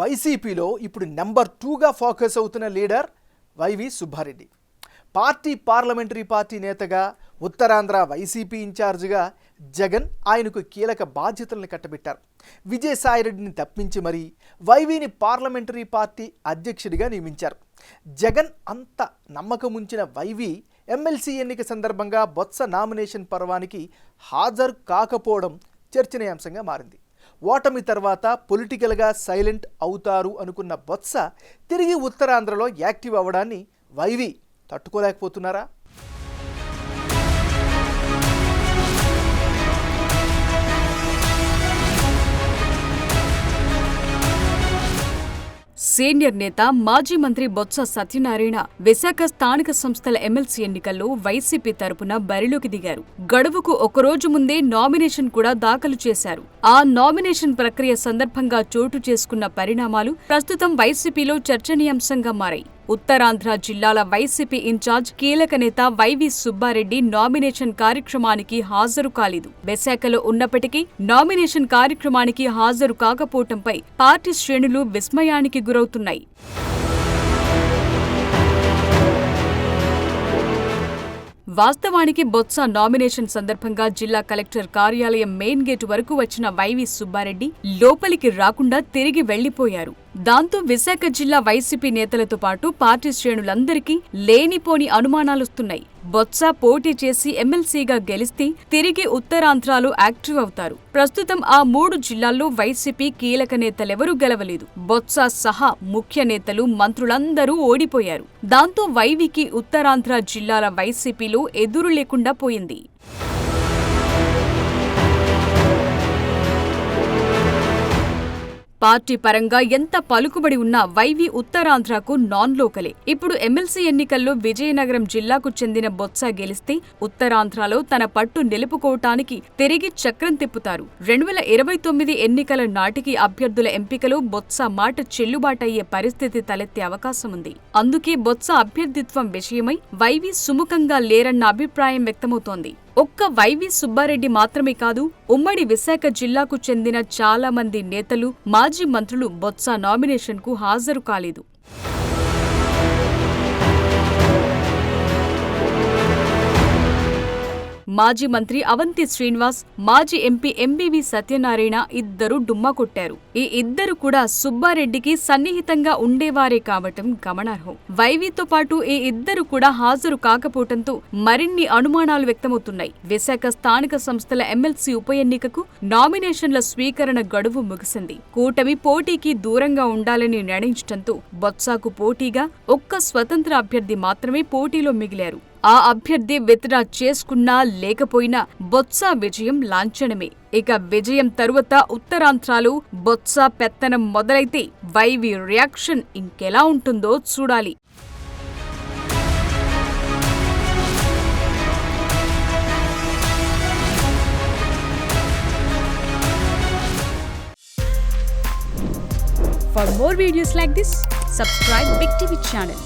వైసీపీలో ఇప్పుడు నెంబర్ 2గా ఫోకస్ అవుతున్న leader YV Subba Reddy. Parliamentary party నేతగా, ఉత్తరాంధ్ర వైసీపీ ఇన్ఛార్జిగా జగన్ ఆయనకు కీలక బాధ్యతలను కట్టబెట్టారు. విజయసాయిరెడ్డిని తప్పించి మరీ వైవిని పార్లమెంటరీ పార్టీ అధ్యక్షుడిగా నియమించారు. జగన్ అంత నమ్మకముంచిన వైవి ఎమ్మెల్సీ ఎన్నిక సందర్భంగా బొత్స నామినేషన్ పర్వానికి హాజరు కాకపోవడం చర్చనీయాంశంగా మారింది. ఓటమి తర్వాత పొలిటికల్గా సైలెంట్ అవుతారు అనుకున్న బొత్స తిరిగి ఉత్తరాంధ్రలో యాక్టివ్ అవ్వడాన్ని వైవి తట్టుకోలేకపోతున్నారా? సీనియర్ నేత మాజీ మంత్రి బొత్స సత్యనారాయణ విశాఖ స్థానిక సంస్థల ఎమ్మెల్సీ ఎన్నికల్లో వైసీపీ తరపున బరిలోకి దిగారు. గడువుకు ఒకరోజు ముందే నామినేషన్ కూడా దాఖలు చేశారు. ఆ నామినేషన్ ప్రక్రియ సందర్భంగా చోటు చేసుకున్న పరిణామాలు ప్రస్తుతం వైసీపీలో చర్చనీయాంశంగా మారాయి. ఉత్తరాంధ్ర జిల్లాల వైసీపీ ఇన్ఛార్జ్ కీలక నేత వైవి సుబ్బారెడ్డి నామినేషన్ కార్యక్రమానికి హాజరు కాలేదు. విశాఖలో ఉన్నప్పటికీ నామినేషన్ కార్యక్రమానికి హాజరు కాకపోవడంపై పార్టీ శ్రేణులు విస్మయానికి గురవుతున్నాయి. వాస్తవానికి బొత్స నామినేషన్ సందర్భంగా జిల్లా కలెక్టర్ కార్యాలయం మెయిన్ గేటు వరకు వచ్చిన వైవి సుబ్బారెడ్డి లోపలికి రాకుండా తిరిగి వెళ్లిపోయారు. దాంతో విశాఖ జిల్లా వైసీపీ నేతలతో పాటు పార్టీ శ్రేణులందరికీ లేనిపోని అనుమానాలొస్తున్నాయి. బొత్స పోటీ చేసి ఎమ్మెల్సీగా గెలిస్తే తిరిగి ఉత్తరాంధ్రలో యాక్టివ్ అవుతారు. ప్రస్తుతం ఆ 3 జిల్లాల్లో వైసీపీ కీలక నేతలెవరూ గెలవలేదు. బొత్స సహా ముఖ్య నేతలు, మంత్రులందరూ ఓడిపోయారు. దాంతో వైవికి ఉత్తరాంధ్ర జిల్లాల వైసీపీలో ఎదురు లేకుండా పోయింది. పార్టీ పరంగా ఎంత పలుకుబడి ఉన్నా వైవి ఉత్తరాంధ్రకు నాన్ లోకలే. ఇప్పుడు ఎమ్మెల్సీ ఎన్నికల్లో విజయనగరం జిల్లాకు చెందిన బొత్స గెలిస్తే ఉత్తరాంధ్రలో తన పట్టు నిలుపుకోవటానికి తిరిగి చక్రం తిప్పుతారు. 2029 ఎన్నికల నాటికి అభ్యర్థుల ఎంపికలో బొత్స మాట చెల్లుబాటయ్యే పరిస్థితి తలెత్తే అవకాశముంది. అందుకే బొత్స అభ్యర్థిత్వం విషయమై వైవి సుముఖంగా లేరన్న అభిప్రాయం వ్యక్తమవుతోంది. ఒక్క వైవి సుబ్బారెడ్డి మాత్రమే కాదు, ఉమ్మడి విశాఖ జిల్లాకు చెందిన చాలా మంది నేతలు, మాజీ మంత్రులు బొత్స నామినేషన్కు హాజరు కాలేదు. మాజీ మంత్రి అవంతి శ్రీనివాస్, మాజీ ఎంపీ ఎంబీవీ సత్యనారాయణ ఇద్దరు డుమ్మా కొట్టారు. ఈ ఇద్దరు కూడా సుబ్బారెడ్డికి సన్నిహితంగా ఉండేవారే కావటం గమనార్హం. వైవితో పాటు ఈ ఇద్దరు కూడా హాజరు కాకపోవడంతో మరిన్ని అనుమానాలు వ్యక్తమవుతున్నాయి. విశాఖ స్థానిక సంస్థల ఎమ్మెల్సీ ఉప ఎన్నికకు నామినేషన్ల స్వీకరణ గడువు ముగిసింది. కూటమి పోటీకి దూరంగా ఉండాలని నిర్ణయించడంతో బొత్సకు పోటీగా ఒక్క స్వతంత్ర అభ్యర్థి మాత్రమే పోటీలో మిగిలారు. ఆ అభ్యర్థి విత్డ్రా చేసుకున్నా లేకపోయినా బొత్స విజయం లాంఛనమే. ఇక విజయం తరువాత ఉత్తరాంధ్రలో బొత్స పెత్తనం మొదలైతే వైవి రియాక్షన్ ఇంకెలా ఉంటుందో చూడాలి. For more videos like this, subscribe Big TV channel.